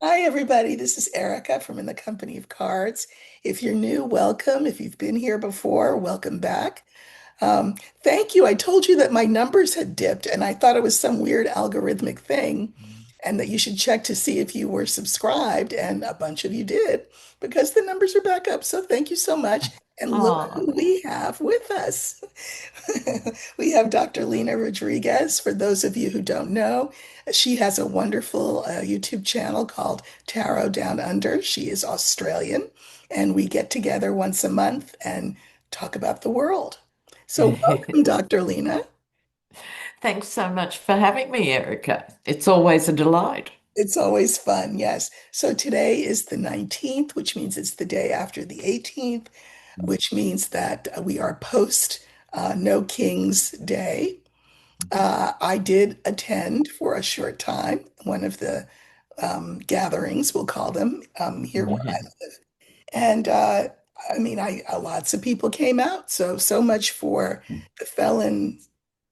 Hi, everybody. This is Erica from In the Company of Cards. If you're new, welcome. If you've been here before, welcome back. Um, Thank you. I told you that my numbers had dipped, and I thought it was some weird algorithmic thing, and that you should check to see if you were subscribed, and a bunch of you did, because the numbers are back up. So thank you so much. And look who Oh, we have with us. We have Dr. Lena Rodriguez. For those of you who don't know, she has a wonderful YouTube channel called Tarot Down Under. She is Australian, and we get together once a month and talk about the world. So, welcome, Dr. Lena. thanks so much for having me, Erica. It's always a delight. It's always fun, yes. So, today is the 19th, which means it's the day after the 18th, which means that we are post No King's Day. I did attend for a short time one of the gatherings, we'll call them, here where I live. And I mean, lots of people came out. So much for the felon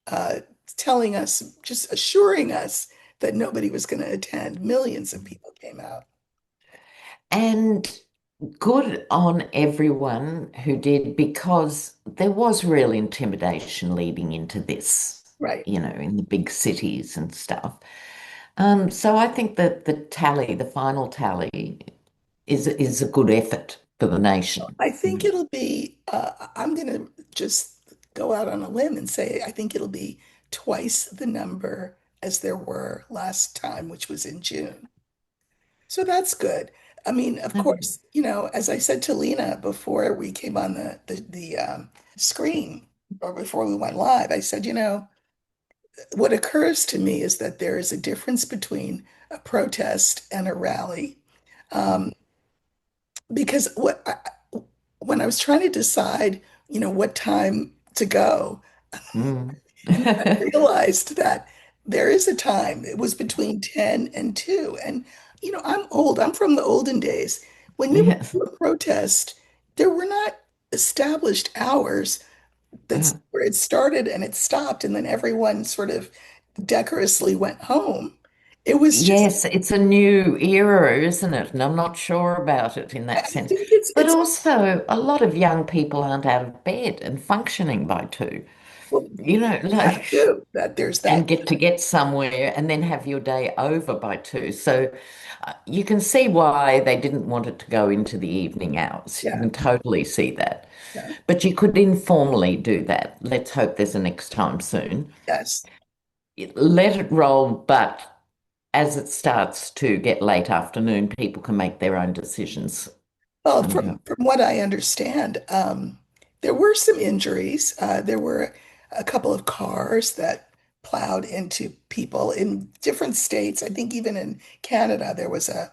uh, telling us, just assuring us that nobody was going to attend. Millions of people came out. And good on everyone who did, because there was real intimidation leading into this, Right. in the big cities and stuff. So I think that the final tally is a good effort for the nation. I think it'll be, I'm going to just go out on a limb and say, I think it'll be twice the number as there were last time, which was in June. So that's good. I mean, of Mm. course, as I said to Lena before we came on the screen or before we went live, I said, what occurs to me is that there is a difference between a protest and a rally. Um, because when I was trying to decide, what time to go, Mm. I realized that there is a time. It was between 10 and 2. And, I'm old. I'm from the olden days. When you Yes. went to a protest, there were not established hours that's Uh, where it started and it stopped, and then everyone sort of decorously went home. It was just, Yes, it's a new era, isn't it? And I'm not sure about it in I that sense. think it's But also, a lot of young people aren't out of bed and functioning by two, well, that like, too, that there's and that. get somewhere and then have your day over by two. So you can see why they didn't want it to go into the evening hours. You Yeah, can totally see that. yeah, But you could informally do that. Let's hope there's a next time soon. yes. Let it roll, but as it starts to get late afternoon, people can make their own decisions. Well, And from what I understand, there were some injuries. There were a couple of cars that plowed into people in different states. I think even in Canada, there was a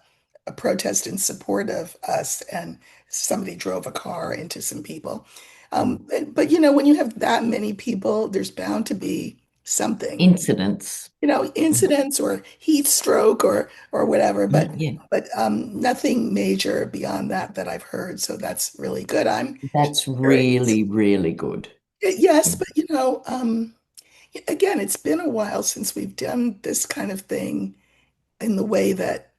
protest in support of us, and somebody drove a car into some people. But when you have that many people, there's bound to be something, incidents. incidents or heat stroke or whatever, but Yeah, nothing major beyond that I've heard. So that's really good. I'm that's curious. really, really good. Yes, but again, it's been a while since we've done this kind of thing in the way that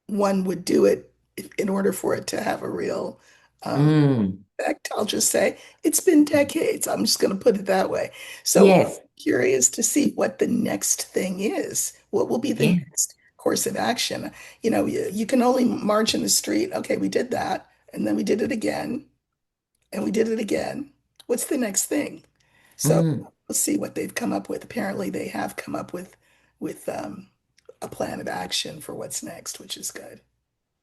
one would do it in order for it to have a real Mm, effect. I'll just say it's been decades. I'm just going to put it that way. So yes, curious to see what the next thing is. What will be the yeah. next course of action? You can only march in the street. Okay, we did that, and then we did it again, and we did it again. What's the next thing? So Mm. we'll see what they've come up with. Apparently, they have come up with a plan of action for what's next, which is good.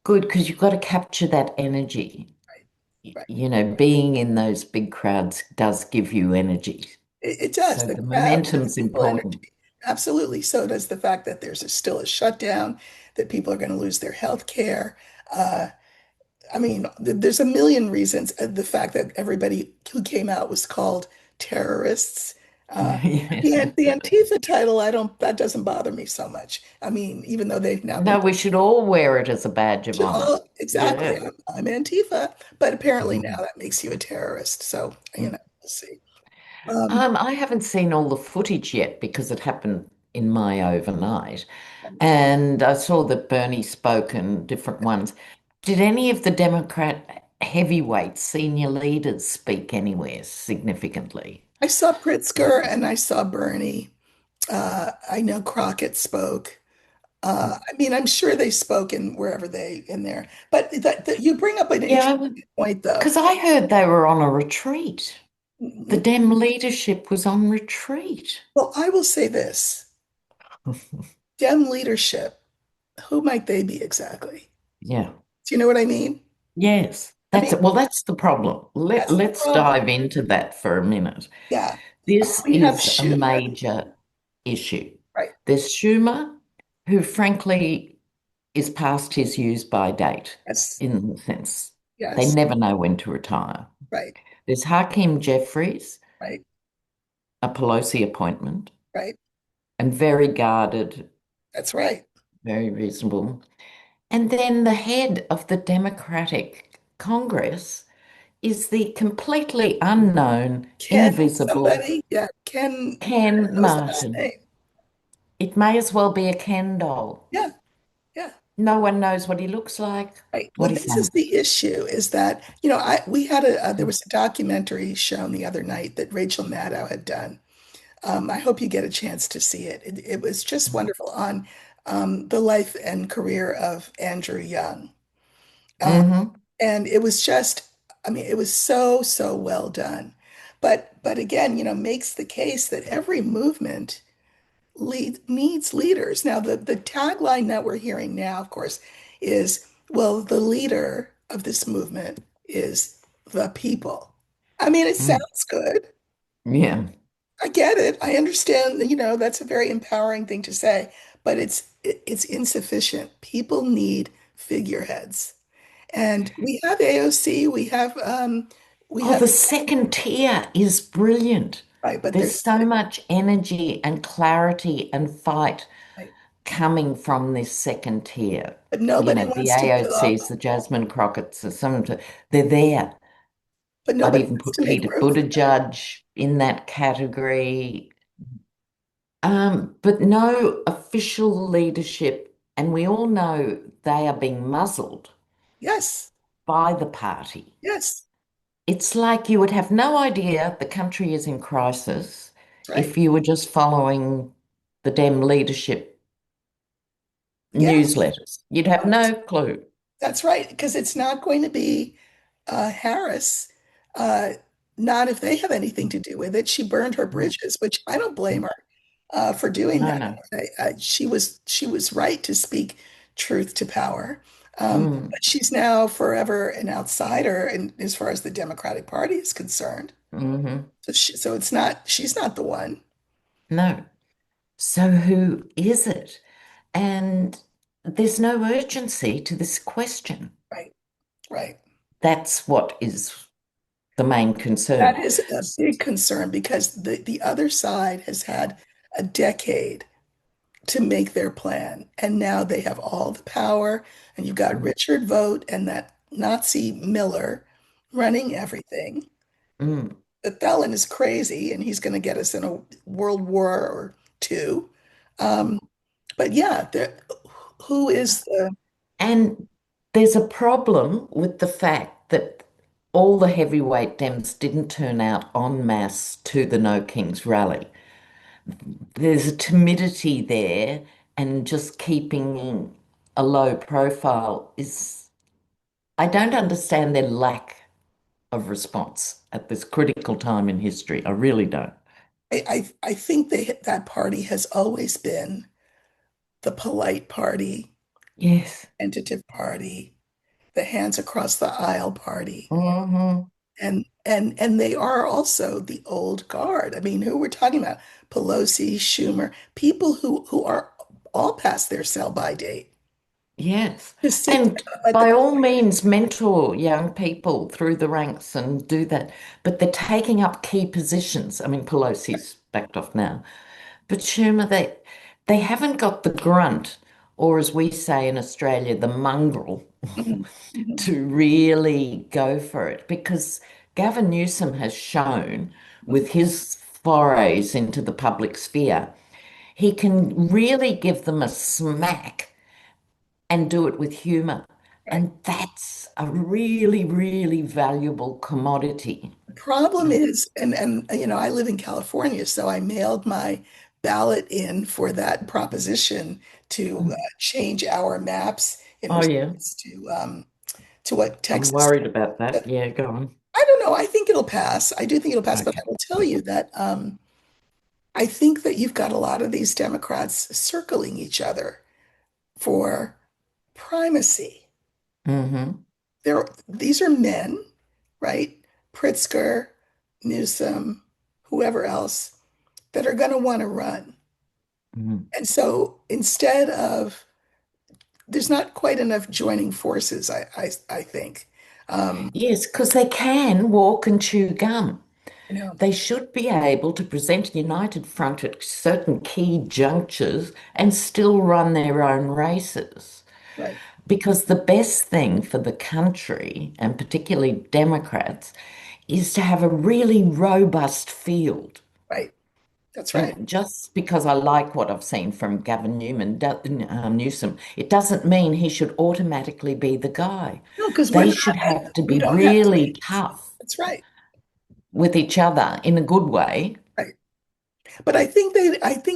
Good, because you've got to capture that energy. Right, right. Being in those big crowds does give you energy. It does. So The the crowd gives momentum's people important. energy. Absolutely. So does the fact that still a shutdown, that people are going to lose their health care. Uh, I mean, there's a million reasons. The fact that everybody who came out was called terrorists. Uh, Yeah. the Antifa title, that doesn't bother me so much. I mean, even though they've now been No, we should all wear it as a badge of honor. exactly, Yeah. I'm Antifa, but apparently now Mhm. that makes you a terrorist. So, we'll see. Um, I haven't seen all the footage yet because it happened. in my overnight. And I saw that Bernie spoke and different ones. Did any of the Democrat heavyweights, senior leaders speak anywhere significantly? I saw Pritzker and I saw Bernie. I know Crockett spoke. I mean, I'm sure they spoke in wherever they in there. But you bring up an Yeah, interesting point, though. because I heard they were on a retreat. The Mm, Dem leadership was on retreat. well, I will say this: Dem leadership. Who might they be exactly? Yeah. Do you know what I mean? Yes. I That's mean, it. Well, that's the problem. that's the Let's problem. dive into that for a minute. Yeah, This we have is a Schumer, major issue. right? There's Schumer, who frankly is past his use by date Yes, in the sense they yes, never know when to retire. right, There's Hakeem Jeffries, right, a Pelosi appointment, right. and very guarded, That's right. very reasonable. And then the head of the Democratic Congress is the completely unknown, Ken invisible somebody, yeah, Ken. Ken That was the last Martin. name. It may as well be a Ken doll. Yeah, yeah. No one knows what he looks like, Right. Well, what he this is sounds. the issue is that, I we had there was a documentary shown the other night that Rachel Maddow had done. I hope you get a chance to see it. It was just wonderful on the life and career of Andrew Young. Um, Mm-hmm. and it was just, I mean, it was so, so well done. But again, makes the case that every movement needs leaders. Now, the tagline that we're hearing now, of course, is, well, the leader of this movement is the people. I mean, it Mm. sounds good. Yeah. I get it. I understand, that's a very empowering thing to say, but it's insufficient. People need figureheads. And we have AOC, we Oh, have the second tier is brilliant. right, but There's there's so much energy and clarity and fight right, coming from this second tier. but You nobody know, the wants to give up, AOCs, the Jasmine Crockett's, they're there. but I'd nobody even wants put to make Peter room for them. Buttigieg in that category. But no official leadership, and we all know they are being muzzled Yes, by the party. yes, It's like you would have no idea the country is in crisis that's right. if you were just following the Dem leadership Yes, newsletters. You'd have yes, no clue. that's right. Because it's not going to be Harris, uh, not if they have anything to do with it. She burned her Mm, bridges, which I don't blame mm. her for doing No, that. no. She was right to speak truth to power. Mm, But she's now forever an outsider, and as far as the Democratic Party is concerned. hmm. So it's not she's not the one. No. So who is it? And there's no urgency to this question. Right, right. That's what is the main That concern. is a big concern because the other side has had a decade to make their plan. And now they have all the power. And you've got Richard Vogt and that Nazi Miller running everything. Mm. The felon is crazy and he's going to get us in a world war or two. Um, but yeah, who is the And there's a problem with the fact that all the heavyweight Dems didn't turn out en masse to the No Kings rally. There's a timidity there, and just keeping a low profile is, I don't understand their lack of response at this critical time in history. I really don't. I think that party has always been the polite party, Yes. tentative party, the hands across the aisle party. Hmm. And they are also the old guard. I mean, who we're talking about? Pelosi, Schumer, people who are all past their sell-by date. Yes. To sit And at the by all means, mentor young people through the ranks and do that. But they're taking up key positions. I mean, Pelosi's backed off now. But Schumer, they haven't got the grunt, or as we say in Australia, the mongrel, Mhm, mhm, to really go for it. Because Gavin Newsom has shown mhm. with his forays into the public sphere, He can really give them a smack and do it with humor. Right. And that's a really, really valuable commodity. The problem is, I live in California, so I mailed my ballot in for that proposition to Mm. change our maps in Oh, yeah. response to what I'm Texas. worried about that. Yeah, go on. I don't know. I think it'll pass. I do think it'll pass, but I Okay. will tell you that I think that you've got a lot of these Democrats circling each other for primacy. Mm-hmm. These are men, right? Pritzker, Newsom, whoever else, that are going to want to run. Mm. And so instead of, there's not quite enough joining forces, I think. Um, Yes, because they can walk and chew gum. you know, They should be able to present a united front at certain key junctures and still run their own races. right, Because the best thing for the country, and particularly Democrats, is to have a really robust field. right. That's right. And just because I like what I've seen from Newsom, it doesn't mean he should automatically be the guy. No, because we're They not, should have to we be don't have really states. tough That's right. with each other in a good way. Right. But I think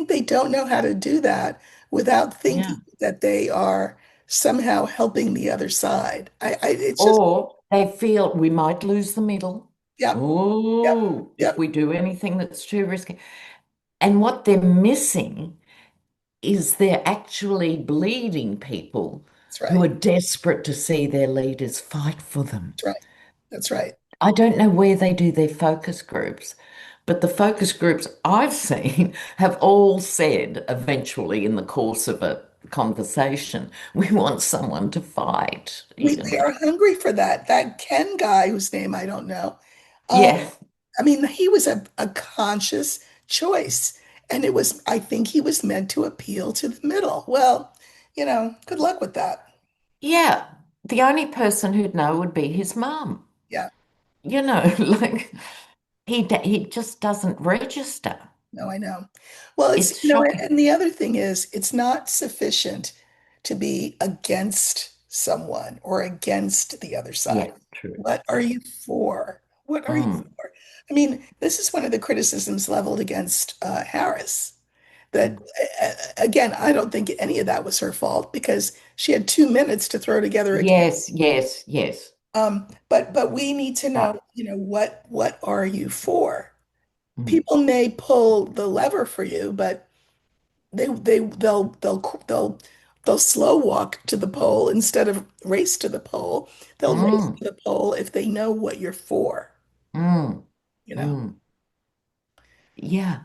they don't know how to do that without Yeah. thinking that they are somehow helping the other side. It's just, Or they feel we might lose the middle. yep, yep, Oh, if yep. we do anything that's too risky. And what they're missing is they're actually bleeding people That's who right. are desperate to see their leaders fight for them. That's right. That's right. I don't know where they do their focus groups, but the focus groups I've seen have all said eventually in the course of a conversation, we want someone to fight, you They know. are hungry for that. That Ken guy, whose name I don't know. Um, Yeah, I mean, he was a conscious choice, and I think he was meant to appeal to the middle. Well, good luck with that. yeah. The only person who'd know would be his mum. Yeah. You know, like he just doesn't register. No, I know. Well, It's shocking. and the other thing is, it's not sufficient to be against someone or against the other side. Yeah, true, What are true. you for? What are you Mm, for? I mean, this is one of the criticisms leveled against Harris. That mm. again, I don't think any of that was her fault because she had 2 minutes to throw together a. Yes, yes, yes. But we need to Right. know, what are you for? Mm, People may pull the lever for you, but they'll slow walk to the pole instead of race to the pole. They'll race mm, to the pole if they know what you're for, mm, you know. mm. Yeah.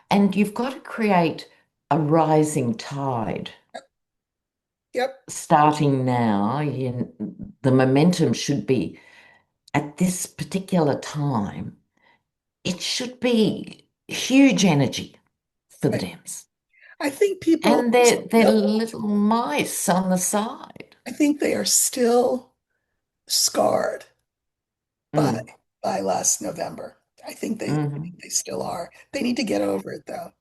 And you've got to create a rising tide Yep, starting now. The momentum should be at this particular time, it should be huge energy for the right. Dems. I think people And are they're still, little mice on the side. I think they are still scarred by Mm, last November. I think mhm. they still are. They need to get over it though.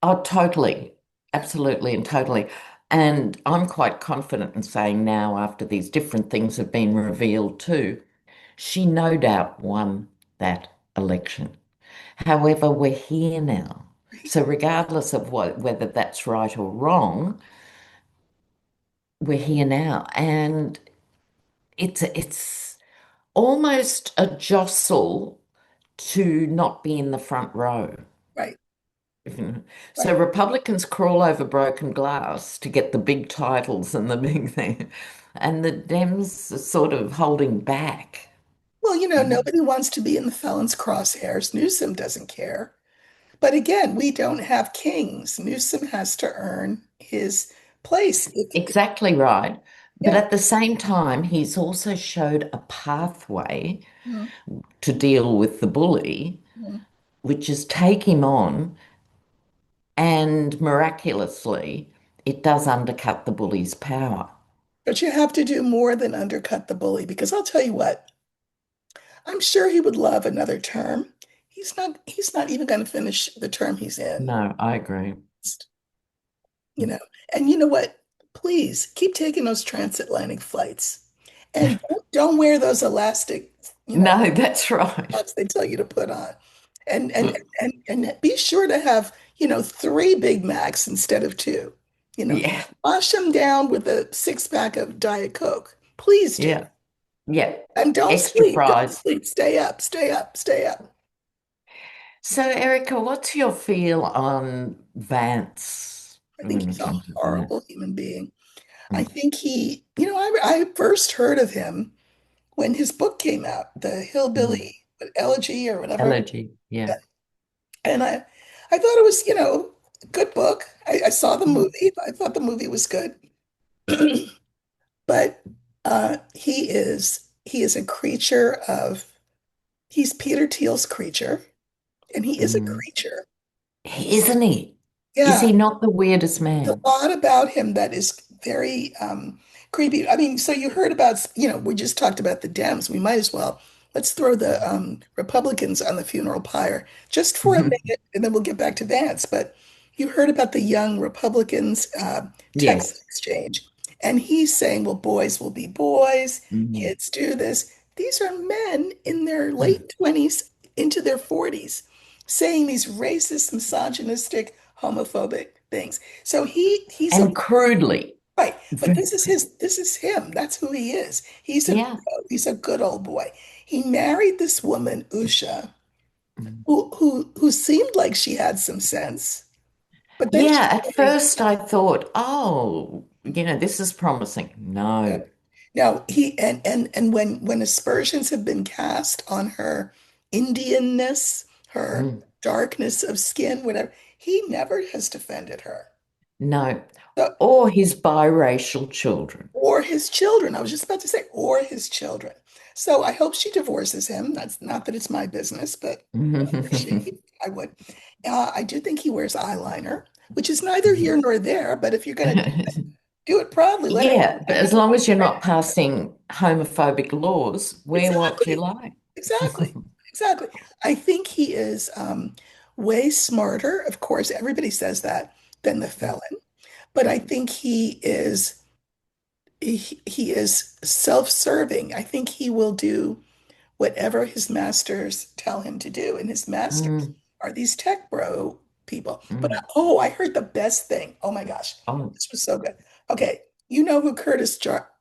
Oh, totally. Yeah. Absolutely and totally. And I'm quite confident in saying now, after these different things have been revealed too, she no doubt won that election. However, we're here now. Right. So regardless of whether that's right or wrong, we're here now. And it's almost a jostle to not be in the front row. Right. So Right. Republicans crawl over broken glass to get the big titles and the big thing, and the Dems are sort of holding back. Well, You know? nobody wants to be in the felon's crosshairs. Newsom doesn't care. But again, we don't have kings. Newsom has to earn his place. Exactly right. But Yeah. at the same time, he's also showed a pathway Mhm, to deal with the bully, mhm. which is take him on, and miraculously, it does undercut the bully's power. But you have to do more than undercut the bully because I'll tell you what, I'm sure he would love another term. He's not even going to finish the term he's in. No, I agree. you know. And you know what? Please keep taking those transatlantic flights, and don't wear those elastic, No, that's right. tops they tell you to put on. And be sure to have, three Big Macs instead of two. You know, Yeah, wash them down with a six-pack of Diet Coke. Please do. yeah, yeah. And don't Extra sleep. Don't fries. sleep. Stay up, stay up, stay up. So, Erica, what's your feel on Vance I think when he's it a comes to that? horrible human being. I Mm, think I first heard of him when his book came out, the mm. Hillbilly Elegy or whatever. Allergy, yeah. Yeah. And I thought it was, a good book. I saw the Mm, movie. I thought the movie was good. But he is a creature of he's Peter Thiel's creature, and he is a mm. creature. Isn't he? Is Yeah, he not the weirdest a man? lot about him that is very creepy. I mean, so you heard about, we just talked about the Dems. We might as well let's throw the Republicans on the funeral pyre just for a minute, and then we'll get back to Vance. But you heard about the young Republicans text Yes. exchange, and he's saying, "Well, boys will be boys, Mm, kids do this." These are men in their mm. late 20s into their 40s saying these racist, misogynistic, homophobic things. So he's a And crudely. right, but this is him. That's who he is. Yeah. He's a good old boy. He married this woman, Usha, Mm. who seemed like she had some sense, but then she Yeah, at married. first I thought, oh, this is promising. Yeah. No. Now and when aspersions have been cast on her Indianness, her Mm, darkness of skin, whatever, he never has defended her. no. So Or his biracial children. or his children. I was just about to say, or his children. So I hope she divorces him. That's not that it's my business, but I would. I do think he wears eyeliner, which is neither here nor there. But if you're going to do it proudly, let it. Yeah, but as long as you're not passing homophobic laws, wear what you Exactly, like. exactly, exactly. I think he is way smarter. Of course, everybody says that than the felon, but I think he is self-serving. I think he will do whatever his masters tell him to do. And his masters Mm, are these tech bro people. But mm. oh, I heard the best thing. Oh my gosh, Oh, this was so good. Okay, you know who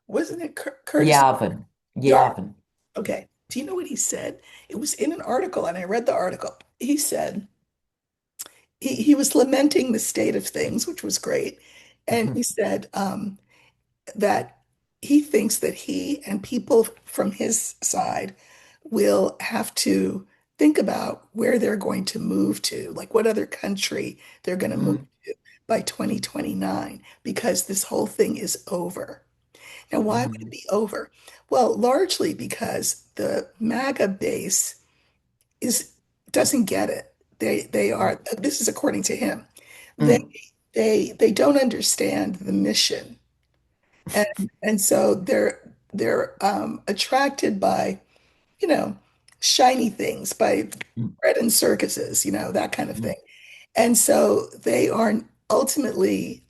wasn't it Curtis Yarvin. Yarvin? Yarvin. Okay, do you know what he said? It was in an article, and I read the article. He said he was lamenting the state of things, which was great. And he said, that he thinks that he and people from his side will have to think about where they're going to move to, like what other country they're going to move Mm, to by 2029, because this whole thing is over. Now, why would it mm, be over? Well, largely because the MAGA base is doesn't get it. They mm, are, this is according to him. They mm, they don't understand the mission, and and so they're attracted by, you know, shiny things, by mm, bread and circuses, that kind of mm, thing. And so they are ultimately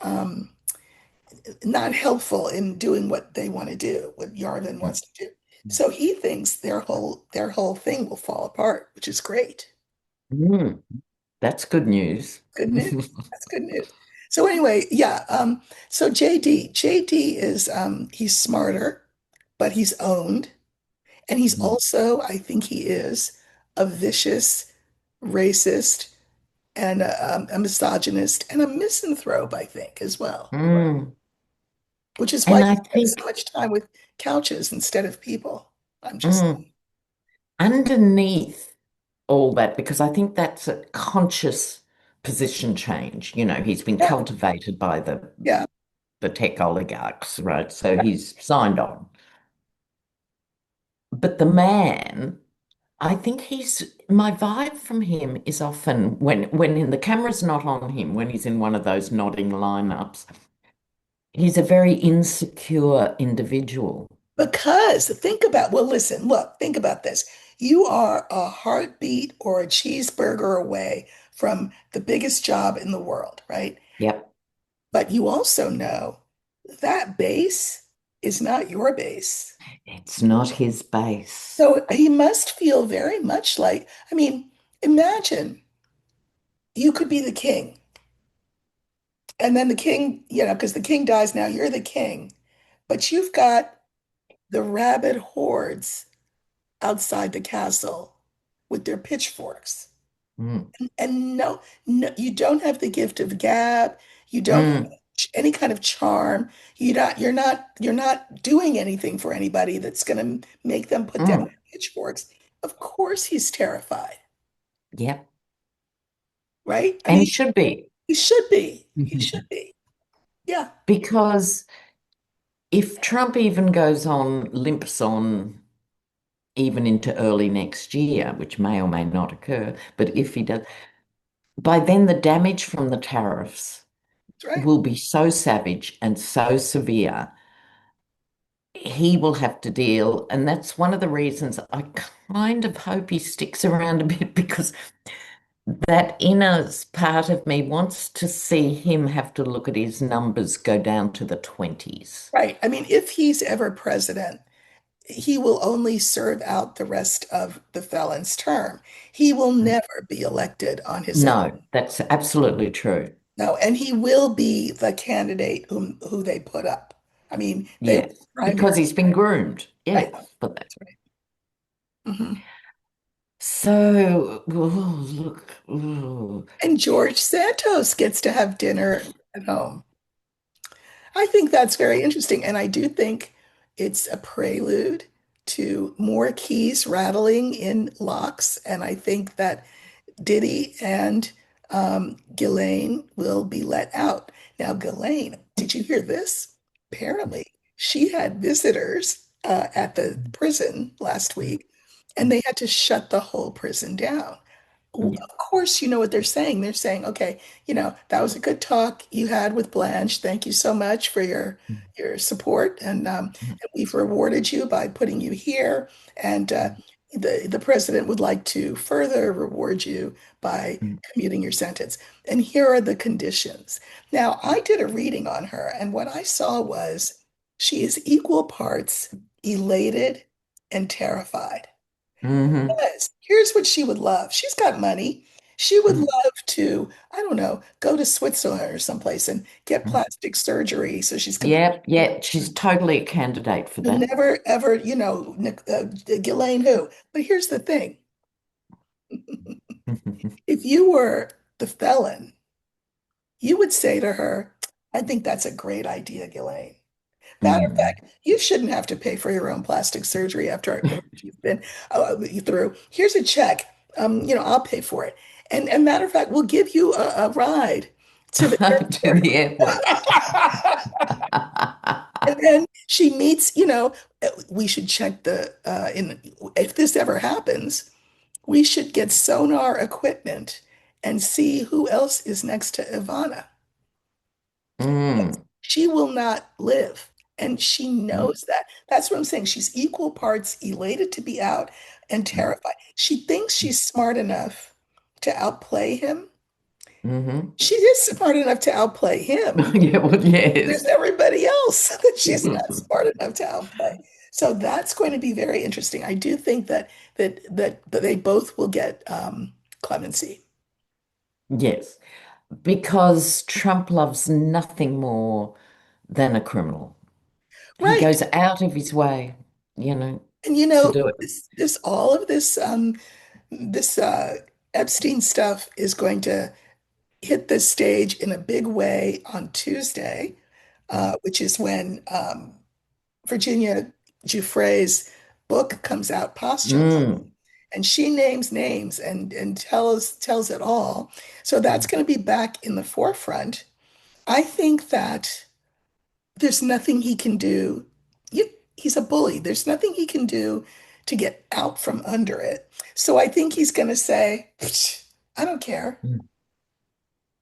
not helpful in doing what they want to do, what Yarvin mm, wants to do. mm. So he thinks their whole thing will fall apart, which is great. Mm. That's good news. Good news. That's good news. So anyway, yeah. So JD is he's smarter, but he's owned. And he's Mm, also, I think he is a vicious racist and a misogynist and a misanthrope, I think, as well, mm. which is why And he I spends so think much time with couches instead of people. I'm just, mm, underneath all that, because I think that's a conscious position change. He's been yeah, cultivated by the yeah. the tech oligarchs, right? So he's signed on. But the man, I think my vibe from him is often when the camera's not on him, when he's in one of those nodding lineups, he's a very insecure individual. Because well, listen, look, think about this. You are a heartbeat or a cheeseburger away from the biggest job in the world, right? Yep. But you also know that base is not your base. It's not his base. So he must feel very much like, I mean, imagine you could be the king, and then the king, because the king dies now, you're the king, but you've got the rabid hordes outside the castle with their pitchforks. Mm. And no, no, you don't have the gift of gab. You don't have Mm. any kind of charm. You're not doing anything for anybody that's going to make them put down Mm. their pitchforks. Of course he's terrified, Yep. right? I And he mean, should be. he should be. He should be. Yeah, Because if Trump even goes on, limps on even into early next year, which may or may not occur, but if he does, by then the damage from the tariffs that's right. will be so savage and so severe, he will have to deal. And that's one of the reasons I kind of hope he sticks around a bit because that inner part of me wants to see him have to look at his numbers go down to the 20s. Right. I mean, if he's ever president, he will only serve out the rest of the felon's term. He will never be elected on his own. No, that's absolutely true. No, and he will be the candidate who they put up. I mean, they will Yes, because primary, he's been groomed. right? Yes, That's but that. right. Mhm. So, oh, look, oh, And George Santos gets to have dinner at home. I think that's very interesting, and I do think it's a prelude to more keys rattling in locks, and I think that Diddy and Ghislaine will be let out. Now, Ghislaine, did you hear this? Apparently, she had visitors at the prison last week, and they had to shut the whole prison down. yeah, Of course, you know what they're saying. They're saying, okay, that was a good talk you had with Blanche. Thank you so much for your support, and we've rewarded you by putting you here. And the president would like to further reward you by commuting your sentence. And here are the conditions. Now, I did a reading on her, and what I saw was she is equal parts elated and terrified. mm-hmm, Yes. Here's what she would love. She's got money. She would love to, I don't know, go to Switzerland or someplace and get plastic surgery so she's completely. yeah, yeah, she's totally a candidate for You'll that. never ever, Ghislaine who. But here's the thing. If you were the felon, you would say to her, I think that's a great idea, Ghislaine. Matter of Mm. fact, you shouldn't have to pay for your own plastic surgery after you've been through. Here's a check. I'll pay for it. And matter of fact, we'll give you a ride to the To airport. the airport. And then she meets, we should check if this ever happens, we should get sonar equipment and see who else is next to Ivana. Mm. She will not live. And she knows that. That's what I'm saying. She's equal parts elated to be out and terrified. She thinks she's smart enough to outplay him. Mm-hmm. She is smart enough to outplay him. Yeah, well, There's yes. everybody else that she's not smart enough to outplay. So that's going to be very interesting. I do think that they both will get clemency. Yes, because Trump loves nothing more than a criminal. He Right. goes out of his way, you know, And to do it. this all of this Epstein stuff is going to hit the stage in a big way on Tuesday, which is when Virginia Giuffre's book comes out posthumously, Mm. and she names names and tells it all. So that's going to be back in the forefront. I think that there's nothing he can do. He's a bully. There's nothing he can do to get out from under it. So I think he's going to say, I don't care. Mm.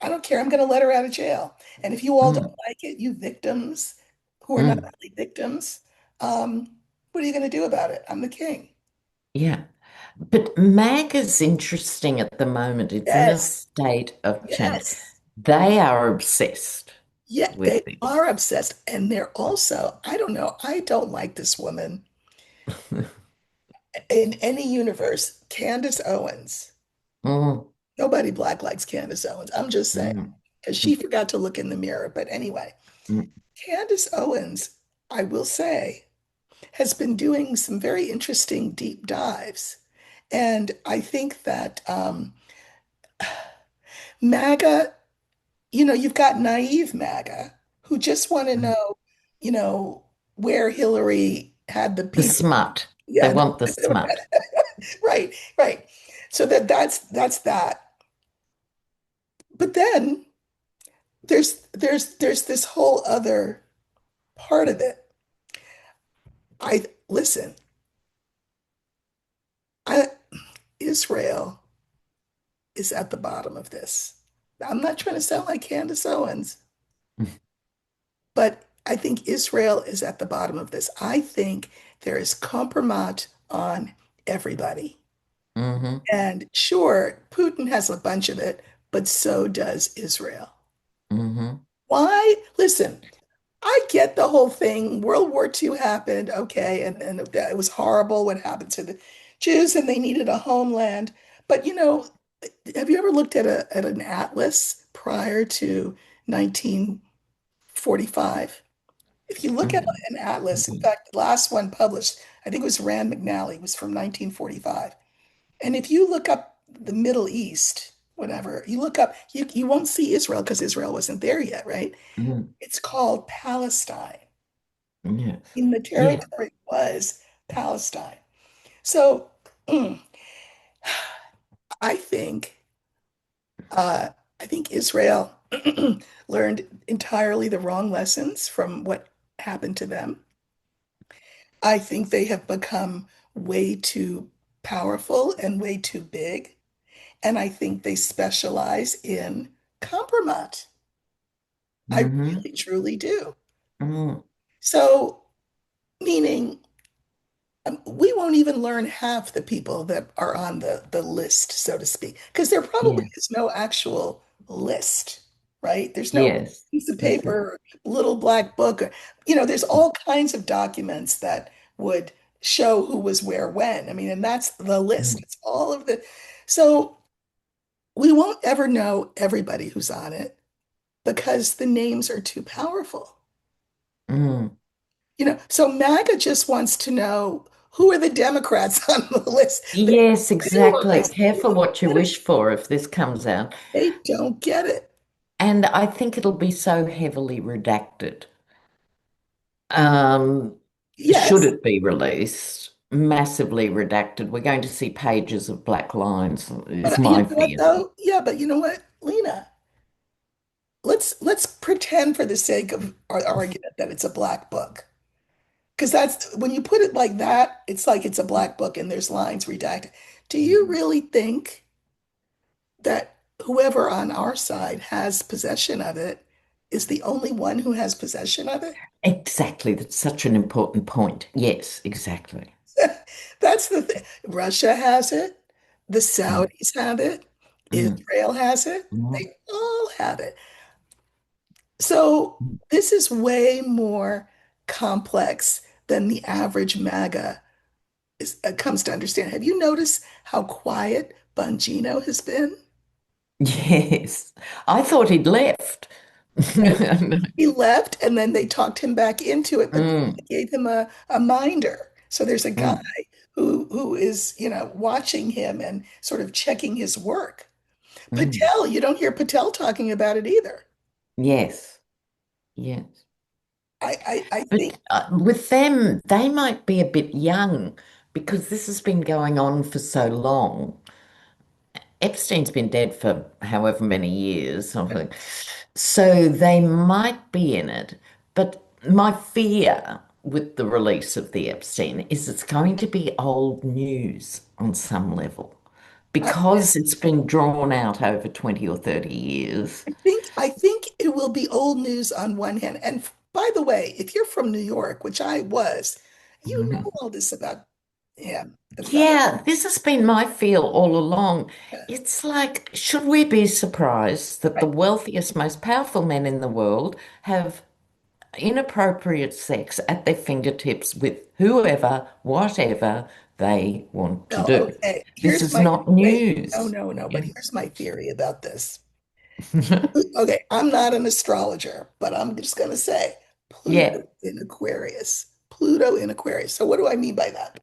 I don't care. I'm going to let her out of jail. And if you all don't Mm. like it, you victims who are not Mm. really victims, what are you going to do about it? I'm the king. Yeah. But MAG is interesting at the moment. It's in a Yes, state of change. yes. They are obsessed Yeah, they with this. are obsessed. And they're also, I don't know, I don't like this woman in any universe, Candace Owens. Mm, Nobody black likes Candace Owens. I'm just saying, mm, because she forgot to look in the mirror. But anyway, mm, Candace Owens, I will say, has been doing some very interesting deep dives. And I think that MAGA, you've got naive MAGA who just want to mm. know, you know, where Hillary had the The people. smut. They Yeah, want the smut. right, right. So that's that. But then there's this whole other part of it. I listen, I Israel is at the bottom of this. I'm not trying to sound like Candace Owens, but I think Israel is at the bottom of this. I think there is compromise on everybody. Hmm. And sure, Putin has a bunch of it, but so does Israel. Hmm. Why? Listen, I get the whole thing. World War II happened, okay, and it was horrible what happened to the Jews, and they needed a homeland. But have you ever looked at an atlas prior to 1945? If you look at Hmm. an atlas, in Hmm. fact, the last one published, I think it was Rand McNally, was from 1945. And if you look up the Middle East, whatever, you look up, you won't see Israel because Israel wasn't there yet, right? Hmm. It's called Palestine. Yes. In the Yeah. territory was Palestine. So mm, I think uh, I think Israel learned entirely the wrong lessons from what happened to them. I think they have become way too powerful and way too big. And I think they specialize in compromise. I Hmm. really, truly do. Mm. So, meaning we won't even learn half the people that are on the list, so to speak, because there probably Yeah. is no actual list, right? There's no Yes. piece of Exactly. paper, little black book, or, there's all kinds of documents that would show who was where when. I mean, and that's the list. Mm. It's all of the, so we won't ever know everybody who's on it because the names are too powerful. Mm. So MAGA just wants to know who are the Democrats on the list. They Yes, exactly. realize Careful what you wish for if this comes out. they don't get it. And I think it'll be so heavily redacted. Um, should Yes, it be released, massively redacted, we're going to see pages of black lines, is but you my know what fear. though? Yeah, but you know what, Lena? Let's pretend for the sake of our argument that it's a black book. Because that's when you put it like that, it's like it's a black book and there's lines redacted. Do you really think that whoever on our side has possession of it is the only one who has possession of it? Exactly. That's such an important point. Yes, exactly. That's the thing. Russia has it. The Mm, Saudis have it. mm, Israel has it. mm, They all have it. So this is way more complex than the average MAGA comes to understand. Have you noticed how quiet Bongino has been? yes. I thought he'd left. He left and then they talked him back into it, but Mm, they gave him a minder. So there's a guy mm, who is, watching him and sort of checking his work. mm. Patel, you don't hear Patel talking about it either. Yes, yes. I think But with them, they might be a bit young because this has been going on for so long. Epstein's been dead for however many years, I think. So they might be in it. But my fear with the release of the Epstein is it's going to be old news on some level I because it's been drawn out over 20 or 30 years. I think it will be old news on one hand. And by the way, if you're from New York, which I was, you know Mhm. all this about, Yeah, the fact. Yeah, this has been my feel all along. Yeah, It's like, should we be surprised that the right. wealthiest, most powerful men in the world have inappropriate sex at their fingertips with whoever, whatever they want to Well, do? okay. This Here's is my not wait. No, news. no, no. But Yeah. here's my theory about this. Okay, I'm not an astrologer, but I'm just going to say Pluto Yeah. in Aquarius. Pluto in Aquarius. So what do I mean by that?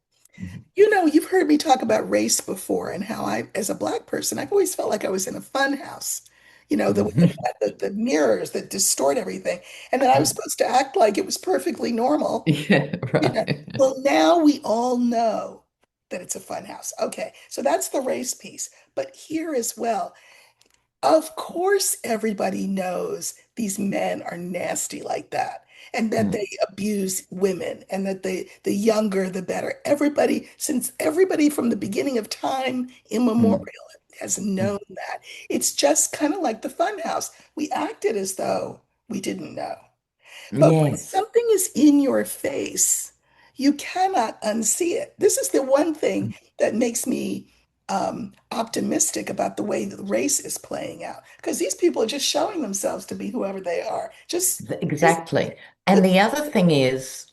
You've heard me talk about race before and how I, as a black person, I've always felt like I was in a fun house. The mirrors that distort everything. And then I was supposed to act like it was perfectly normal. Yeah, You know. right. Well, now we all know that it's a fun house. Okay, so that's the race piece. But here as well, of course, everybody knows these men are nasty like that, and that Mm, they abuse women, and that the younger, the better. Since everybody from the beginning of time immemorial mm, has mm. known that. It's just kind of like the fun house. We acted as though we didn't know. But when Yes. something is in your face, you cannot unsee it. This is the one thing that makes me optimistic about the way the race is playing out, because these people are just showing themselves to be whoever they are. Just, Exactly. And the other thing is,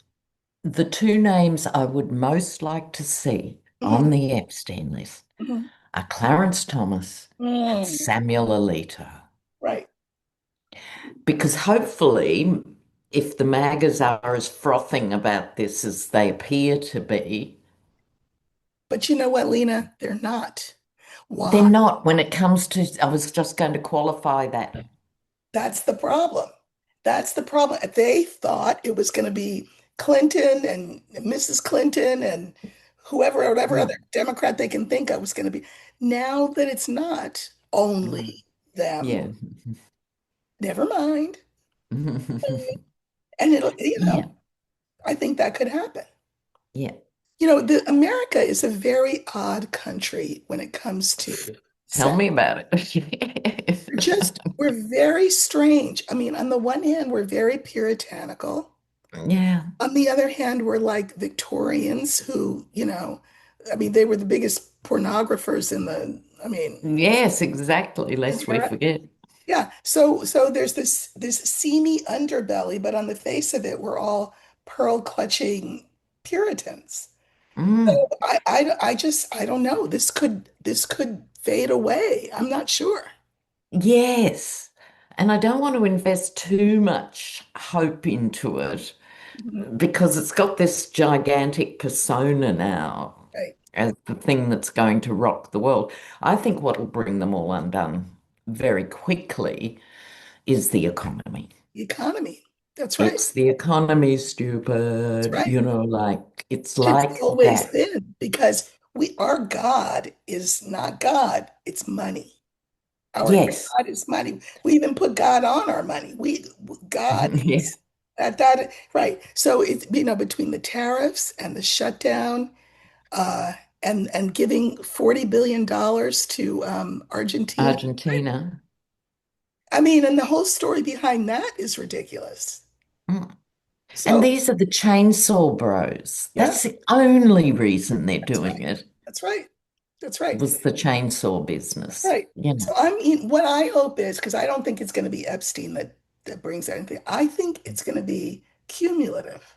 the two names I would most like to see on mhm, the Epstein list mhm, are Clarence Thomas and mm, Samuel Alito. right. Because hopefully, if the MAGAs are as frothing about this as they appear to be, But you know what, Lena? They're not. they're Why? not when it comes to, I was just going to qualify that. That's the problem. That's the problem. They thought it was going to be Clinton and Mrs. Clinton and whoever, whatever other Mm, Democrat they can think of was going to be. Now that it's not mm, only them, yeah. never mind. And Yeah. I think that could happen. Yeah. America is a very odd country when it comes to Tell sex. me about it. We're very strange. I mean, on the one hand, we're very puritanical. Yeah. On the other hand, we're like Victorians who, I mean, they were the biggest pornographers I mean, Yes, exactly. in Lest we Europe. forget. Yeah. So there's this seamy underbelly, but on the face of it, we're all pearl clutching Puritans. Mm, I don't know. This could fade away. I'm not sure. yes. And I don't want to invest too much hope into it Mhm. because it's got this gigantic persona now Right. as the thing that's going to rock the world. I think what will bring them all undone very quickly is the economy. The economy. That's right. It's the economy, That's stupid, right. like it's It's like always that. been because our God is not God, it's money. Our Yes. God is money. We even put God on our money. God Yeah. is that right. So it's between the tariffs and the shutdown, uh, and giving $40 billion to Argentina. Argentina. I mean, and the whole story behind that is ridiculous. Mm. And So these are the chainsaw bros. yeah, That's the only reason they're that's doing right. it That's right. That's right. was the chainsaw That's business. right. You know. So I mean, what I hope is, because I don't think it's going to be Epstein that brings anything. I think it's going to be cumulative.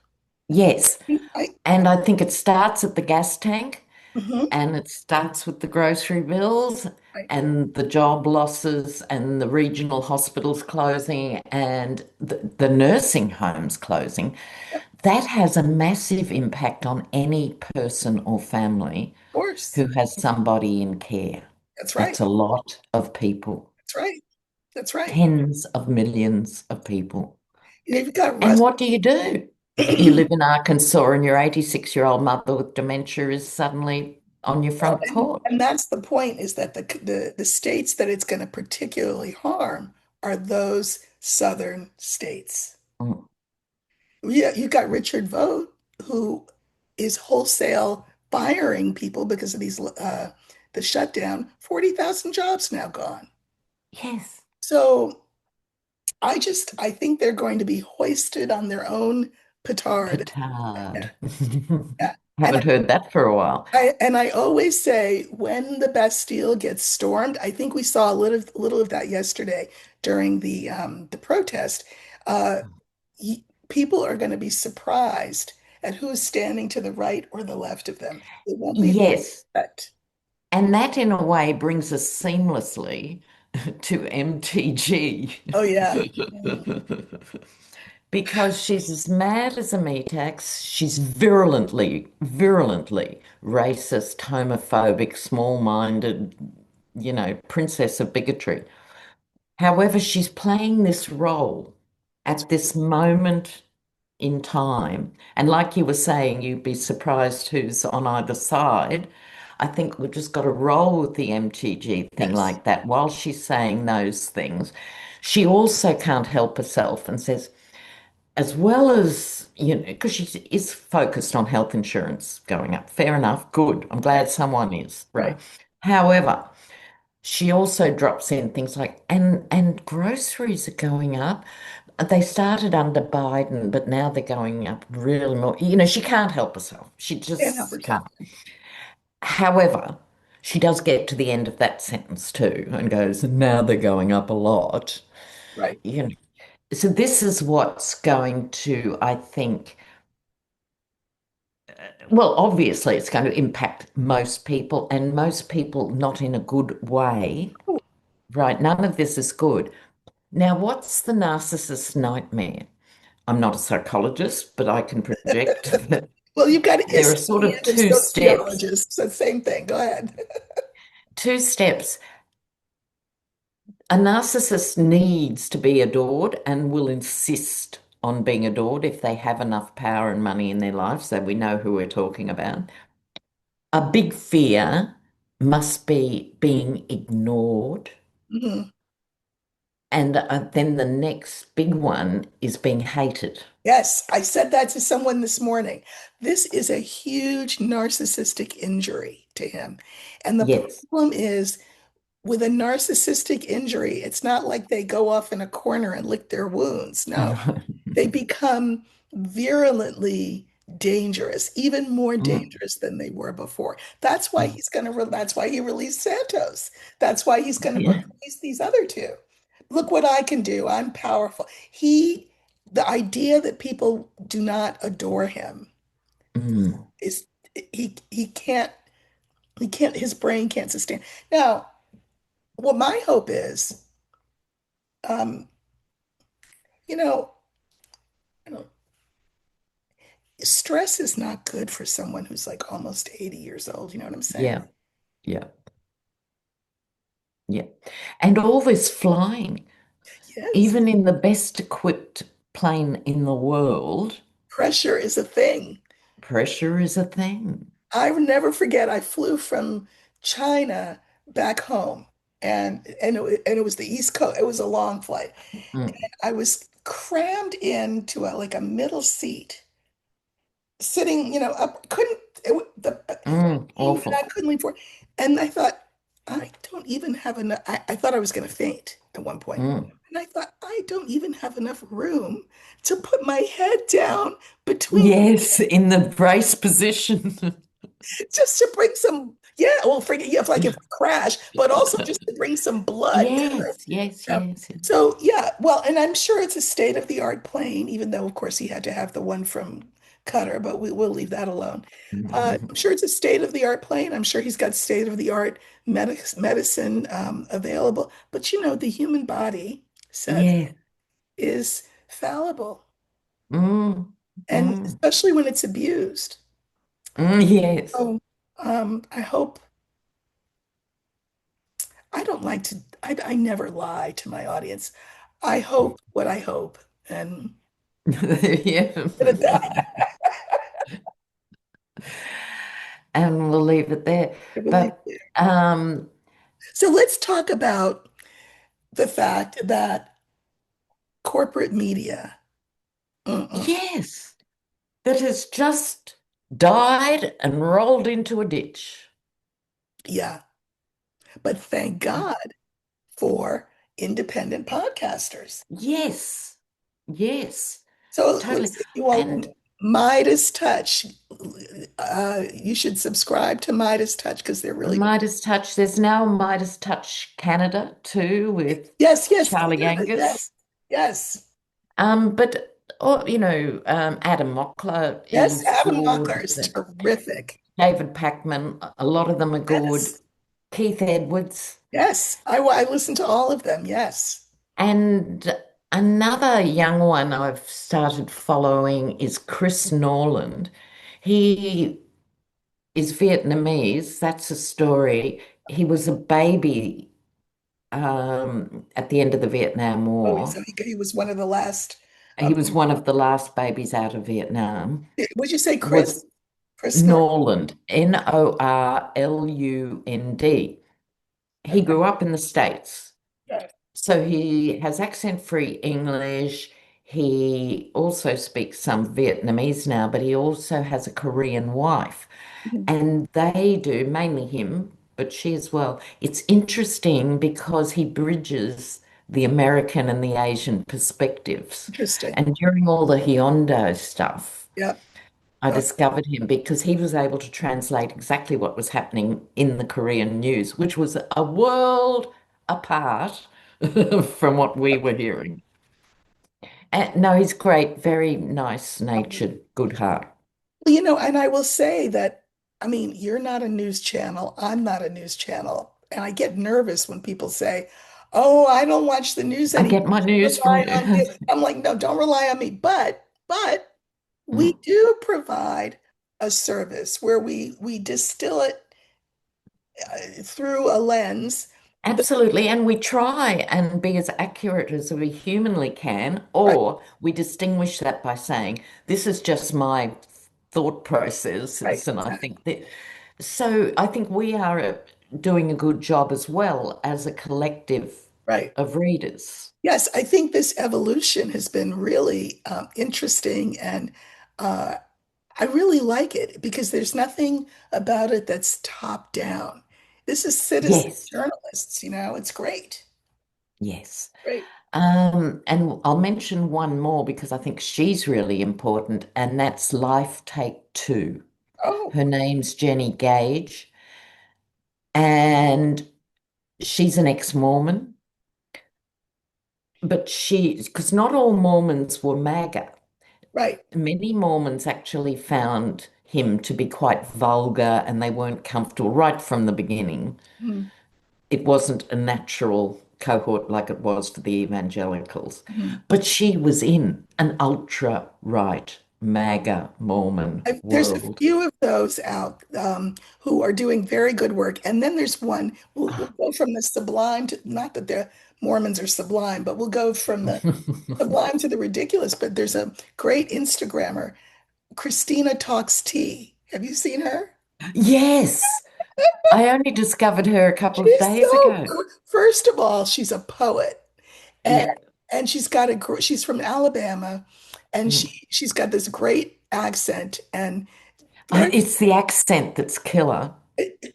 Yes. I And I think it starts at the gas tank mhm, and it starts with the grocery bills right. and the job losses and the regional hospitals closing and the nursing homes closing. Yep, of That has a massive impact on any person or family course. who has somebody in care. That's right. That's a lot of people, That's right. That's right. tens of millions of people. You've got And Russ. what do you do? You live in Arkansas and your 86-year-old mother with dementia is suddenly on your Well, front and, porch. and that's the point, is that the states that it's going to particularly harm are those southern states. Mm. Yeah, you got Richard Vogt, who is wholesale firing people because of the shutdown. 40,000 jobs now gone. Yes. So I think they're going to be hoisted on their own petard. Petard. Yeah, yeah. And Haven't heard that for a while. I always say when the Bastille gets stormed, I think we saw a little of that yesterday during the protest. Uh, People are going to be surprised at who's standing to the right or the left of them. It won't be Yes. that. And that, in a way, brings us seamlessly to MTG. Oh yeah. Mhm. Because she's as mad as a meat-axe. She's virulently racist, homophobic, small-minded, princess of bigotry. However, she's playing this role That's at this moment in time. And like you were saying, you'd be surprised who's on either side. I think we've just got to roll with the MTG thing yes. like that. While she's saying those things, she also can't help herself and says, as well as, because she is focused on health insurance going up. Fair enough. Good. I'm glad someone is, right? Right. However, she also drops in things like, and groceries are going up. They started under Biden, but now they're going up really more. She can't help herself. She Can't help just herself. can't. However, she does get to the end of that sentence too and goes, now they're going up a lot. Right. You know, so this is what's going to, I think, well, obviously it's going to impact most people and most people not in a good way, Oh, right? None of this is good. Now, what's the narcissist's nightmare? I'm not a psychologist, but I can project that well, you've got there are sort of historians and two steps. sociologists. So same thing. Go ahead. Two steps. A narcissist needs to be adored and will insist on being adored if they have enough power and money in their life, so we know who we're talking about. A big fear must be being ignored. Mhm. And then the next big one is being hated. Yes, I said that to someone this morning. This is a huge narcissistic injury to him. And the Yes. problem is with a narcissistic injury, it's not like they go off in a corner and lick their wounds. No, they become virulently dangerous, even more Mm, dangerous than they were before. That's why he released Santos. That's why he's going to yeah. release these other two. Look what I can do. I'm powerful. The idea that people do not adore him Mm, is he can't his brain can't sustain. Now, what my hope is, um, you know, I don't stress is not good for someone who's like almost 80 years old. You know what I'm saying? yeah. Yeah. Yeah. And all this flying, Yes. even in the best equipped plane in the world, Pressure is a thing. pressure is a thing. I will never forget, I flew from China back home and it was the East Coast. It was a long flight. Mm, I was crammed into a middle seat, sitting, up, couldn't, it, wa- the, and I awful. couldn't lean forward. And I thought, I don't even have enough. I thought I was going to faint at one point. Mm. And I thought, I don't even have enough room to put my head down between Yes, in the brace position. just to bring some, yeah, well, forget, yeah, like if I crash, but also just to bring some blood. Yes, yes, Yeah. yes, yes. So yeah, well, and I'm sure it's a state-of-the-art plane, even though of course he had to have the one from Qatar, but will leave that alone. I'm sure it's a state-of-the-art plane. I'm sure he's got state-of-the-art medicine available. But the human body says Yeah. is fallible, Mm, and mm, especially when it's abused. yes. So I hope I don't like to. I never lie to my audience. I hope what I hope, and Yeah. at that. And we'll leave it there. I believe But you. um, So let's talk about the fact that corporate media, mm-mm, yes, that has just died and rolled into a ditch. yeah, but thank God for independent podcasters. Yes, yes, So totally. let's, you all, And Midas touch. You should subscribe to Midas Touch because they're really good. Midas Touch. There's now Midas Touch Canada too with Yes, yes, Charlie Canada, Angus. yes, yes, But oh, Adam Mockler yes. is Adam good. Mockler is terrific. David Packman, a lot of them are good. Yes, Keith Edwards. yes. I listened to all of them. Yes. And another young one I've started following is Chris Norland. He is Vietnamese. That's a story. He was a baby at the end of the Vietnam Oh, War. so he was one of the last. He was one of the last babies out of Vietnam. Would you say Was Chris? Chris North? Norland, Norlund. He Okay. grew up in the States. Yeah. So he has accent-free English. He also speaks some Vietnamese now, but he also has a Korean wife. Mhm. And they do, mainly him, but she as well. It's interesting because he bridges the American and the Asian perspectives. Interesting. And during all the Hyondo stuff, Yep. I Oh, discovered him because he was able to translate exactly what was happening in the Korean news, which was a world apart from what we were hearing. And, no, he's great, very nice natured, good heart. well, and I will say that, I mean, you're not a news channel. I'm not a news channel. And I get nervous when people say, oh, I don't watch the news I anymore. get my I news from rely you. on you. I'm like, no, don't rely on me. But we Mm. do provide a service where we distill it through a lens. The, Absolutely. And we try and be as accurate as we humanly can, right, or we distinguish that by saying, this is just my thought right, processes. And I exactly. think that, so I think we are doing a good job as well as a collective Right. of readers. Yes, I think this evolution has been really interesting, and uh, I really like it because there's nothing about it that's top down. This is citizen Yes, journalists, it's great. yes. Great. And I'll mention one more because I think she's really important, and that's Life Take Two. Oh, Her name's Jenny Gage, and she's an ex-Mormon, but because not all Mormons were MAGA. right. Many Mormons actually found him to be quite vulgar and they weren't comfortable right from the beginning. Mhm, It wasn't a natural cohort like it was for the evangelicals. mhm. But she was in an ultra right MAGA Mormon There's a world. few of those out who are doing very good work, and then there's one. We'll go from the sublime to, not that the Mormons are sublime, but we'll go from the sublime to the ridiculous. But there's a great Instagrammer, Christina Talks Tea. Have you seen her? Yes, I only discovered her a couple of She's days so ago. good. First of all, she's a poet, and Yeah. she's from Alabama, and Mm. she's got this great accent and very It's the accent that's killer.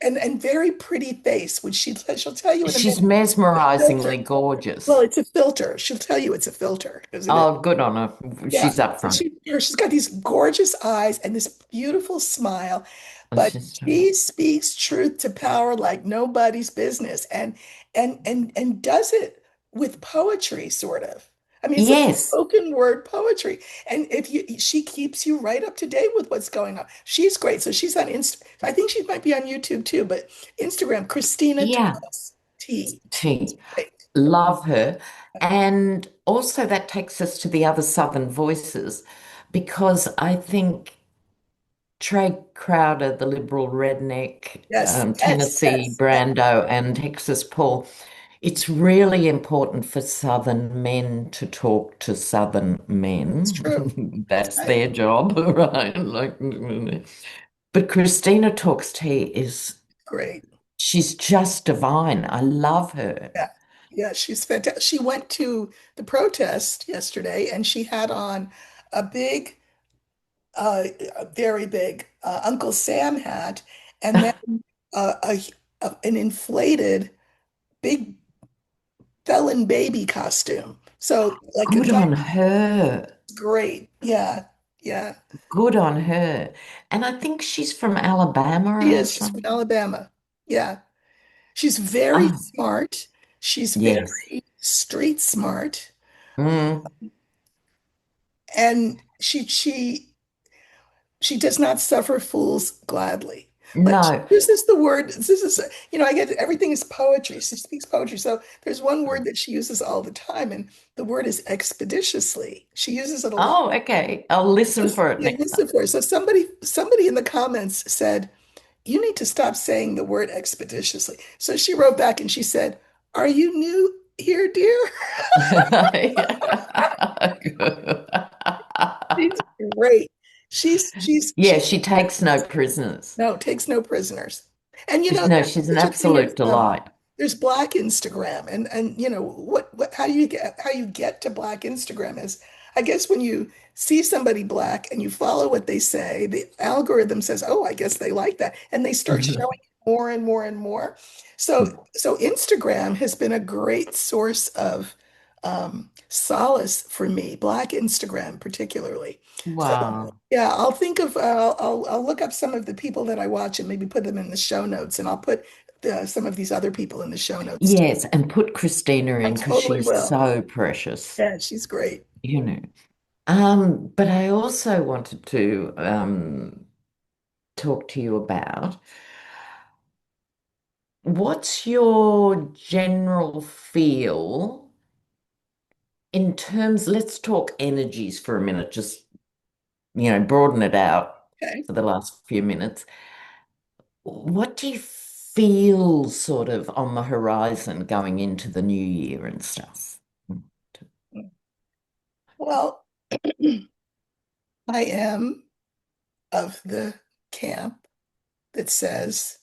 and very pretty face, which she'll tell you in a minute. She's Filter. mesmerizingly Well, gorgeous. it's a filter. She'll tell you it's a filter because it is. Oh, good on her. Yeah. She's up And front. she's got these gorgeous eyes and this beautiful smile, but She's she speaks truth to power like nobody's business and does it with poetry, sort of. I mean, it's like yes, spoken word poetry. And if you she keeps you right up to date with what's going on. She's great. So she's on I think she might be on YouTube too, but Instagram, Christina yeah. Talks Tea. She's T. great. Love her. And also that takes us to the other Southern voices because I think Trey Crowder, the liberal redneck, Yes, yes, Tennessee yes. Brando, and Texas Paul, it's really important for Southern men to talk to Southern It's true. men. That's That's right. their job, right? But Christina Talks Tea Great. she's just divine. I love her. Yeah. Yeah, she's fantastic. She went to the protest yesterday and she had on a big, a very big Uncle Sam hat and then an inflated big felon baby costume. So like a Good on her. great. Yeah. Yeah. Good on her. And I think she's from Alabama or She's from something. Alabama. Yeah. She's very Oh, smart. She's yes. very street smart. Mm, And she does not suffer fools gladly. Like she no. uses the word, this is, I get everything is poetry. She speaks poetry. So there's one word that she uses all the time, and the word is expeditiously. She uses it a lot. Oh, okay. I'll listen for it Yeah, next listen for it. So somebody in the comments said, you need to stop saying the word expeditiously. So she wrote back and she said, are you new here, dear? She's great. Yeah, she takes no prisoners. No, takes no prisoners. And No, she's an such a thing as absolute delight. there's Black Instagram, and what how you get to Black Instagram is, I guess, when you see somebody Black and you follow what they say, the algorithm says, oh, I guess they like that, and they start showing more and more and more. So Instagram has been a great source of solace for me, Black Instagram particularly. So Wow. yeah, I'll think of I'll look up some of the people that I watch and maybe put them in the show notes, and I'll put some of these other people in the show notes too. Yes, and put Christina I in because totally she's will. so precious, Yeah, she's you you know. But I also wanted to talk to you about what's your general feel in terms, let's talk energies for a minute, just, broaden it out Okay. for the last few minutes. What do you feel sort of on the horizon going into the new year and stuff? Well, I am of the camp that says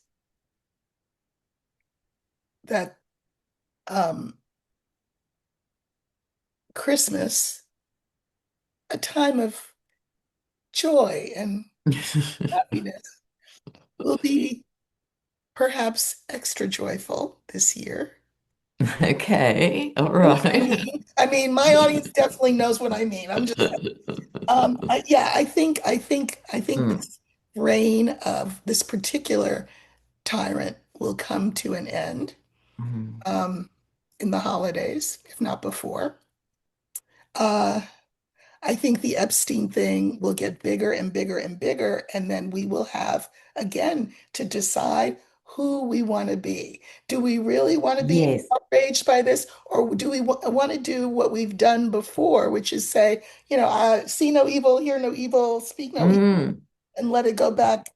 that um, Christmas, a time of joy and happiness, will be perhaps extra joyful this year. Okay, all You know what I right. mean? I mean, my audience definitely knows what I mean. I'm just yeah, I think Mm, this reign of this particular tyrant will come to an end mm. um, in the holidays, if not before. Uh, I think the Epstein thing will get bigger and bigger and bigger, and then we will have again to decide who we want to be. Do we really want to be Yes. outraged by this, or do we want to do what we've done before, which is say, see no evil, hear no evil, speak no evil, Mm, and let it go back,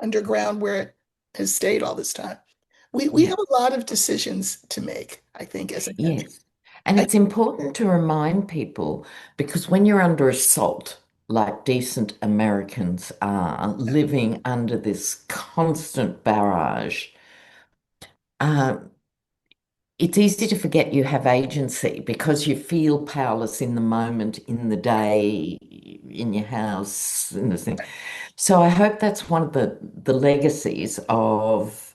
underground where it has stayed all this time. We yeah. have a lot of decisions to make, I think, as a country. Yes. And I, it's important to remind people because when you're under assault, like decent Americans are, living under this constant barrage, uh, it's easy to forget you have agency because you feel powerless in the moment, in the day, in your house, in the thing. So I hope that's one of the legacies of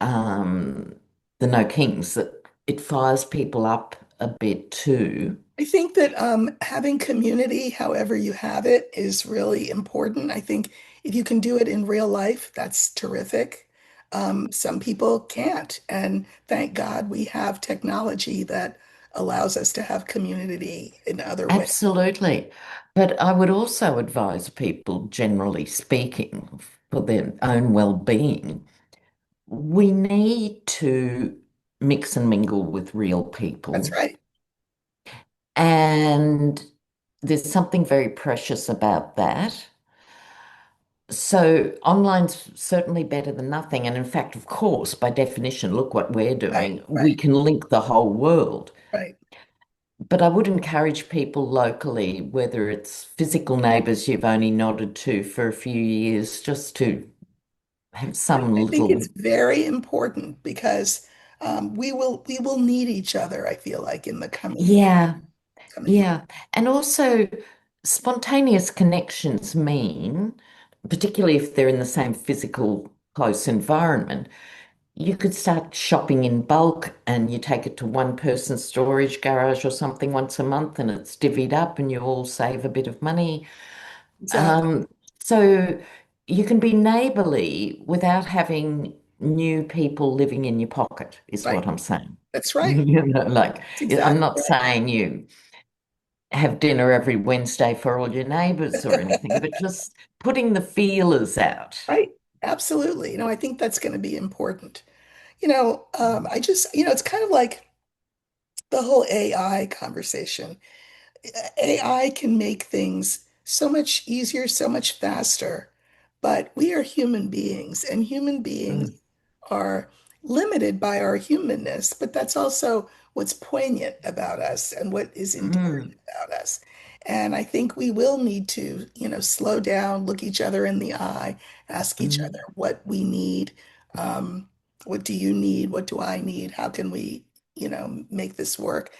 um, the No Kings, that it fires people up a bit too. I think that having community, however you have it, is really important. I think if you can do it in real life, that's terrific. Some people can't, and thank God we have technology that allows us to have community in other ways. Absolutely. But I would also advise people, generally speaking, for their own well-being, we need to mix and mingle with real That's people. right. And there's something very precious about that. So online's certainly better than nothing. And in fact, of course, by definition, look what we're Right, doing. We right, can link the whole world. right. But I would encourage people locally, whether it's physical neighbours you've only nodded to for a few years, just to have some I think it's little, very important because we will need each other, I feel like, in the yeah, coming year. yeah. And also, spontaneous connections mean, particularly if they're in the same physical close environment, you could start shopping in bulk and you take it to one person's storage garage or something once a month and it's divvied up and you all save a bit of money. Exactly. Um, so you can be neighborly without having new people living in your pocket, is Right. what I'm saying. That's right. You know, like That's I'm exactly not saying you have dinner every Wednesday for all your neighbors or anything, but just putting the feelers out. right. Absolutely. I think that's going to be important. I just, it's kind of like the whole AI conversation. AI can make things so much easier, so much faster, but we are human beings, and human beings Mm, are limited by our humanness, but that's also what's poignant about us and what is endearing mm, about us. And I think we will need to, slow down, look each other in the eye, ask each other mm. what we need. Um, what do you need? What do I need? How can we, make this work?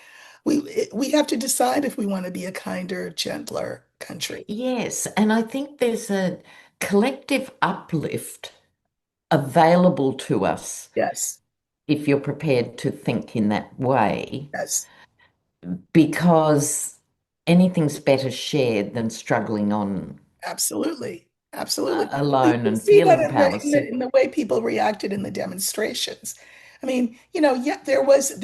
We have to decide if we want to be a kinder, gentler country. Yes, and I think there's a collective uplift available to us Yes, if you're prepared to think in that way, yes. because anything's better shared than struggling on Absolutely. Absolutely. Well, you alone can and see that feeling powerless. in the way people reacted in the demonstrations. I mean, yeah, there was a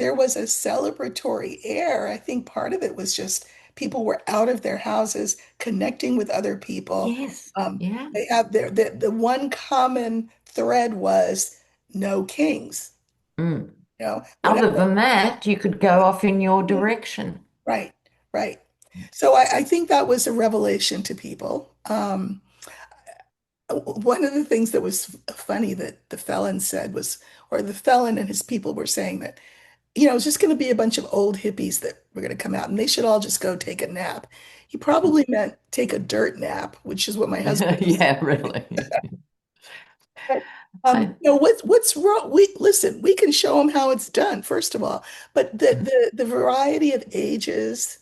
celebratory air. I think part of it was just people were out of their houses, connecting with other people. Yes, Um, yeah. they have the one common thread was no kings. Mm. Whatever. Other than that, you could go off in your direction. Right, right. So I think that was a revelation to people. One of the things that was funny that the felon said was, or the felon and his people were saying that, it's just going to be a bunch of old hippies that were going to come out and they should all just go take a nap. He probably meant take a dirt nap, which is what my husband was. Yeah, really. But, I, what's wrong? We listen. We can show them how it's done, first of all. But the variety of ages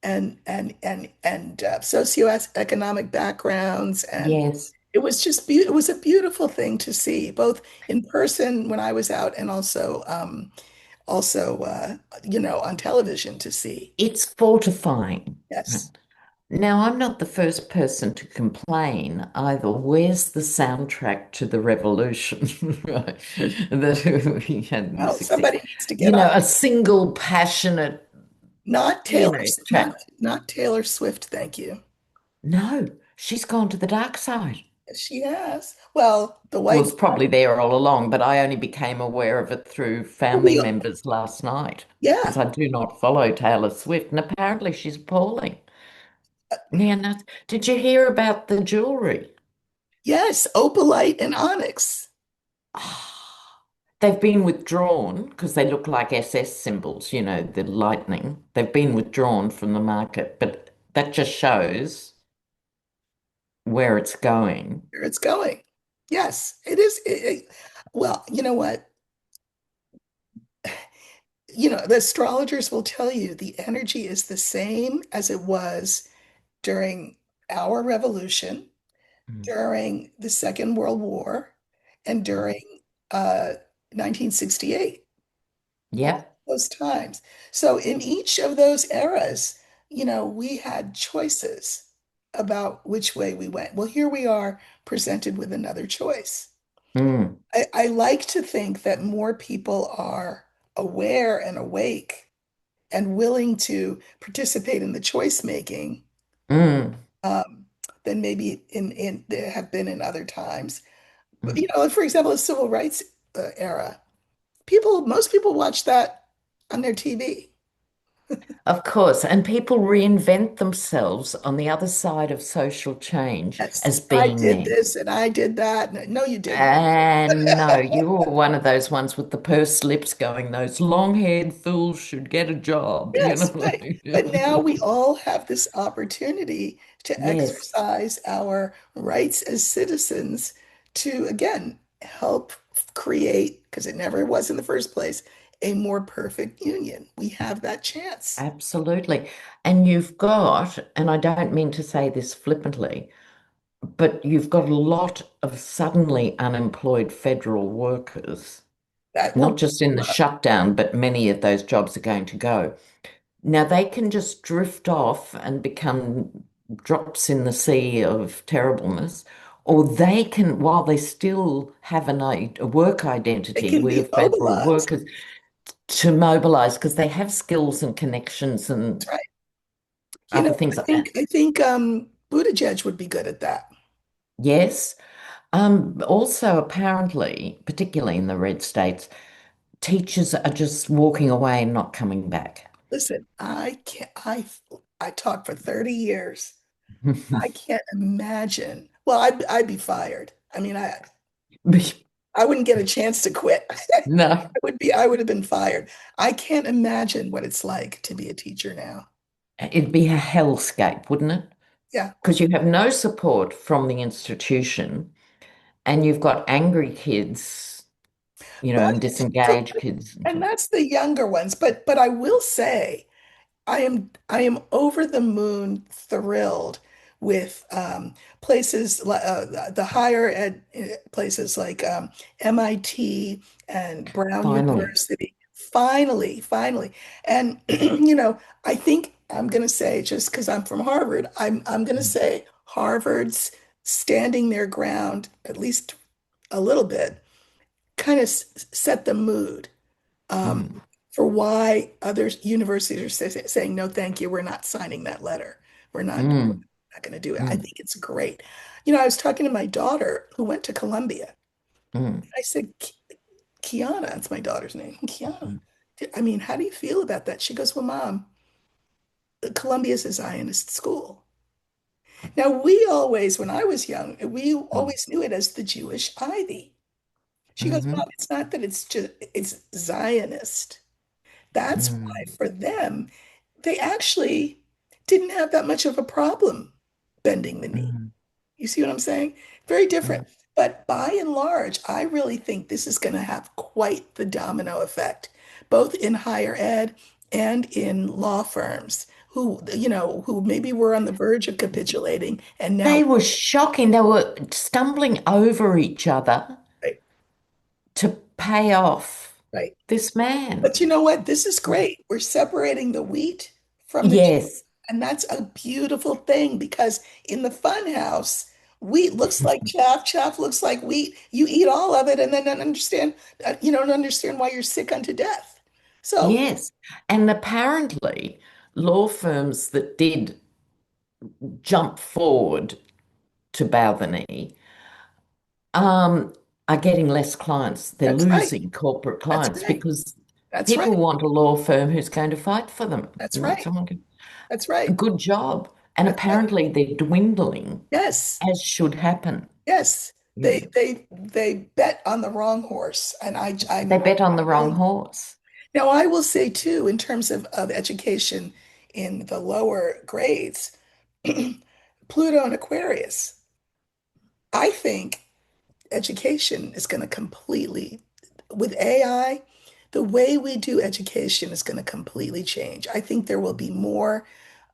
and socioeconomic backgrounds, and yes. it was just it was a beautiful thing to see, both in person when I was out, and also on television to see. It's fortifying. Right. Yes. Now, I'm not the first person to complain either. Where's the soundtrack to the revolution? Right. That we had Well, this, exi- somebody needs to get on. a single passionate, Not Taylor, track. not Taylor Swift, thank you. No, she's gone to the dark side. She has. Well, the Was white, probably there all along, but I only became aware of it through family we, members last night because yeah, I do not follow Taylor Swift, and apparently she's appalling. Yeah, did you hear about the jewelry? yes, opalite and onyx. They've been withdrawn because they look like SS symbols, the lightning. They've been withdrawn from the market, but that just shows where it's going. Here it's going. Yes, it is. Well, you know what? The astrologers will tell you the energy is the same as it was during our revolution, Mm. during the Second World War, and during uh, 1968. All Yep. those times. So in each of those eras, we had choices about which way we went. Well, here we are presented with another choice. Mm. I like to think that more people are aware and awake and willing to participate in the choice making Mm. um, than maybe in there have been in other times. But, Mm. for example, the civil rights era, most people watch that on their TV. Of course, and people reinvent themselves on the other side of social change Yes, as I being did them. this and I did that. No, you didn't. And no, you were one of those ones with the pursed lips going, those long-haired fools should get a job, Yes, right. But now we all have this opportunity to Yes, exercise our rights as citizens to, again, help create, because it never was in the first place, a more perfect union. We have that chance. absolutely. And you've got, and I don't mean to say this flippantly, but you've got a lot of suddenly unemployed federal workers that will not just in the shutdown, but many of those jobs are going to go. Now they can just drift off and become drops in the sea of terribleness, or they can, while they still have a work it identity can with be federal mobilized. workers, to mobilize because they have skills and connections That's and right. You other know, things like that. I think Buttigieg would be good at that. Yes. Also, apparently, particularly in the red states, teachers are just walking away and not coming back. Listen, I can't, I taught for 30 years. I can't imagine. Well, I'd be fired. I mean, I wouldn't get a chance to quit. No, I would have been fired. I can't imagine what it's like to be a teacher now. it'd be a hellscape, wouldn't it? Yeah. Because you have no support from the institution and you've got angry kids, But and so, disengaged kids and and things. that's the younger ones. But I will say, I am over the moon thrilled with places the higher ed places like MIT and Brown Finally. University. Finally, and I think I'm going to say, just because I'm from Harvard, I'm going to Mm, say Harvard's standing their ground at least a little bit, kind of set the mood um, mm, for why other universities are saying, no, thank you, we're not signing that letter. We're mm, not going to do it. I mm, think it's great. I was talking to my daughter who went to Columbia. mm, I said, Kiana, that's my daughter's name. Kiana, mm, I mean, how do you feel about that? She goes, well, Mom, Columbia is a Zionist school. Now, when I was young, we mm, always knew it as the Jewish Ivy. She goes, Mom, mhm, it's not that it's Zionist. That's why mm, for them, they actually didn't have that much of a problem bending the knee. mm, You see what I'm saying? Very different. mm. But by and large, I really think this is going to have quite the domino effect, both in higher ed and in law firms who maybe were on the verge of capitulating and now, They were shocking. They were stumbling over each other right, to pay off right. this man. But you know what? This is great. We're separating the wheat from the chaff, Yes. and that's a beautiful thing because in the fun house, wheat looks like chaff, chaff looks like wheat. You eat all of it and then don't understand why you're sick unto death. So, Yes. And apparently, law firms that did jump forward to bow the knee are getting less clients. They're that's right. losing corporate That's clients right. because That's people right. want a law firm who's going to fight for them, That's not right. someone who, That's a right. good job. And That's right. apparently they're dwindling, Yes. as should happen. Yes. You They know, they they bet on the wrong horse. And they bet on the wrong really horse. now, I will say too, in terms of education in the lower grades, Pluto and Aquarius, I think education is going to completely, with AI, the way we do education is going to completely change. I think there will be more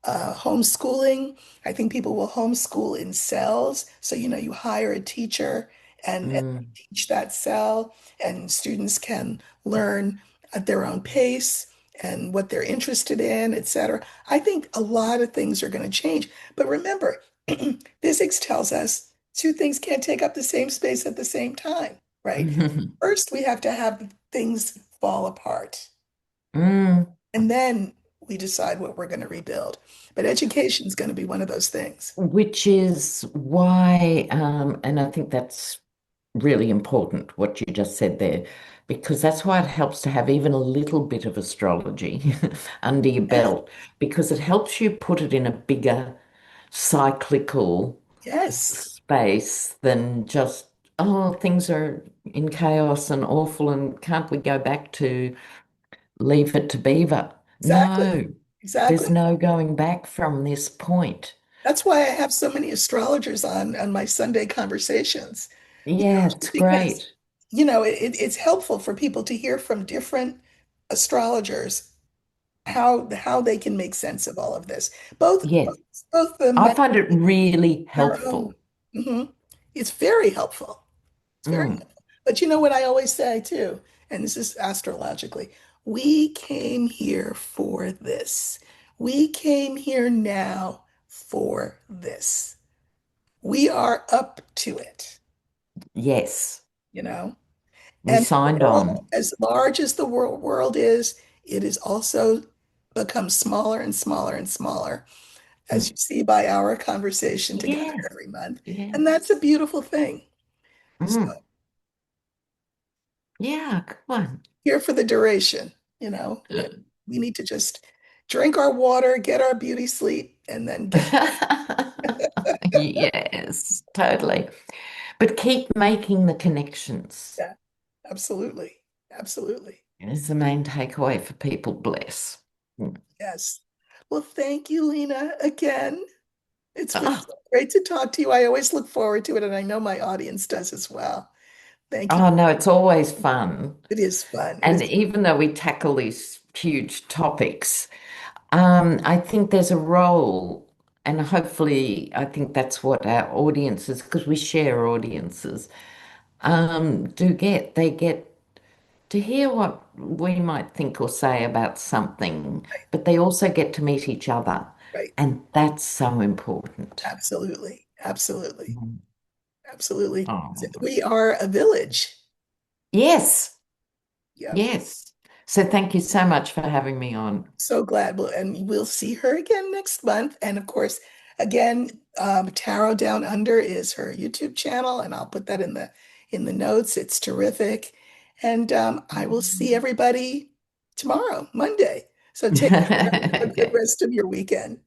homeschooling. I think people will homeschool in cells. So, you hire a teacher and Mm. teach that cell, and students can learn at their own pace and what they're interested in, etc. I think a lot of things are going to change. But remember, physics tells us two things can't take up the same space at the same time, right? First, we have to have things fall apart. Mm. And then we decide what we're going to rebuild. But education is going to be one of those things. Which is why, and I think that's really important what you just said there, because that's why it helps to have even a little bit of astrology under your Yes, belt, because it helps you put it in a bigger cyclical yes, space than just, oh, things are in chaos and awful, and can't we go back to leave it to Beaver? exactly, No, there's exactly. no going back from this point. That's why I have so many astrologers on my Sunday conversations, Yeah, it's because great. it's helpful for people to hear from different astrologers how they can make sense of all of this. Both Yes. both the I men find it really their own. helpful. Mhm. It's very helpful. It's very Mm, helpful. But you know what I always say too, and this is astrologically, we came here for this. We came here now for this. We are up to it, Yes, you know? we And the signed world, on. as large as the world is, it is also become smaller and smaller and smaller, as Mm. you see by our conversation together Yes, every month. And yes. that's a beautiful thing. So Mm. Yeah, come on. here for the duration, and we need to just drink our water, get our beauty sleep, and then get Yes, totally. But keep making the connections yeah, absolutely. Absolutely. is the main takeaway for people. Bless. Mm. Yes. Well, thank you, Lena, again. It's been Oh, so great to talk to you. I always look forward to it, and I know my audience does as well. Thank you. oh no, it's always fun. It is fun. It And is. even though we tackle these huge topics, I think there's a role, and hopefully, I think that's what our audiences, because we share audiences, do get. They get to hear what we might think or say about something, Right. but they also get to meet each other. Right. And that's so important. Absolutely. Absolutely. Mm. Absolutely. Oh, We are a village. yes, Yep. yes. So thank you so much for having me on. So glad. And we'll see her again next month. And of course, again, Tarot Down Under is her YouTube channel, and I'll put that in the notes. It's terrific. And I will see everybody tomorrow, Monday. So take care. Have a good rest of your weekend.